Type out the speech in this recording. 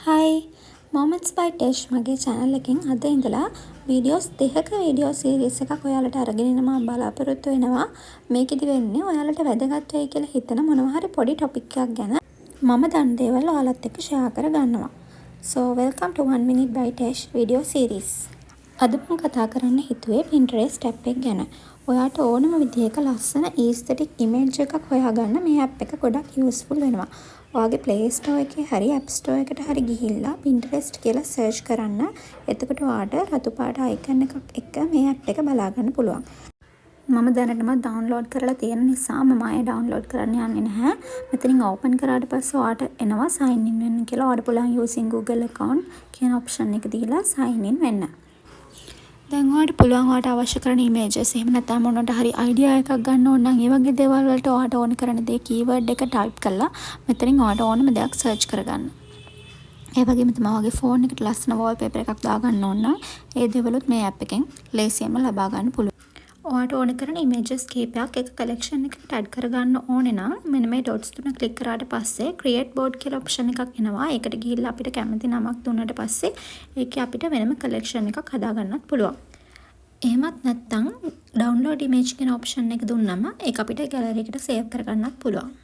හයි මොමන්ට්ස් බයි ටෙෂ් මගේ channel එකෙන් අද ඉඳලා වීඩියෝස් 3ක වීඩියෝ සීරීස් එකක් ඔයාලට අරගෙන එනවා බලාපොරොත්තු වෙනවා. මේකෙදි වෙන්නේ ඔයාලට වැදගත් වෙයි කියලා හිතන මොනවා හරි පොඩි ටොපික් එකක් ගැන මම දන්න දේවල් ඔයාලත් එක්ක ෂෙයා කරගන්නවා. So welcome to 1 minute by Tesh video series. අද මම කතා කරන්න හිතුවේ Pinterest app එක ගැන. ඔයාට ඕනම විදිහක ලස්සන aesthetic image එකක් හොයාගන්න මේ app එක ගොඩක් useful වෙනවා. ඔයාගේ Play Store එකේ හරි App Store එකට හරි ගිහිල්ලා Pinterest කියලා search කරන්න. එතකොට ඔයාට රතු පාට icon එකක් එක්ක මේ app එක බලා ගන්න පුළුවන්. මම දැනටම ඩවුන්ලෝඩ් කරලා තියෙන නිසා මම ආයෙ ඩවුන්ලෝඩ් කරන්න යන්නේ නැහැ. මෙතනින් ඕපන් කරාට පස්සේ ඔයාට එනවා sign in වෙන්න කියලා. ඔයාට පුළුවන් using Google account කියන option එක දීලා sign in වෙන්න. දැන් ඔයාට පුළුවන් ඔයාට අවශ්‍ය කරන images එහෙම නැත්නම් මොනකට හරි idea එකක් ගන්න ඕන නම් ඒ වගේ දේවල් වලට ඔයාට ඕන කරන දේ keyword එක type කරලා මෙතනින් ඔයාට ඕනම දෙයක් search කරගන්න. ඒ වගේම තමයි ඔයාගේ phone එකට ලස්සන wallpaper එකක් දාගන්න ඕන නම් ඒ දේවලුත් මේ app එකෙන් ලේසියෙන්ම ලබා ගන්න පුළුවන්. ඔයාට ඕන කරන images කීපයක් එක collection එකකට add කරගන්න ඕනේ නම් මෙන්න මේ dots තුන click කරාට පස්සේ create board කියලා option එකක් එනවා. ඒකට ගිහිල්ලා අපිට කැමති නමක් දුන්නාට පස්සේ ඒකේ අපිට වෙනම collection එකක් හදා ගන්නත් පුළුවන්. එහෙමත් නැත්නම් download image කියන option එක දුන්නම ඒක අපිට gallery එකට save කරගන්නත් පුළුවන්.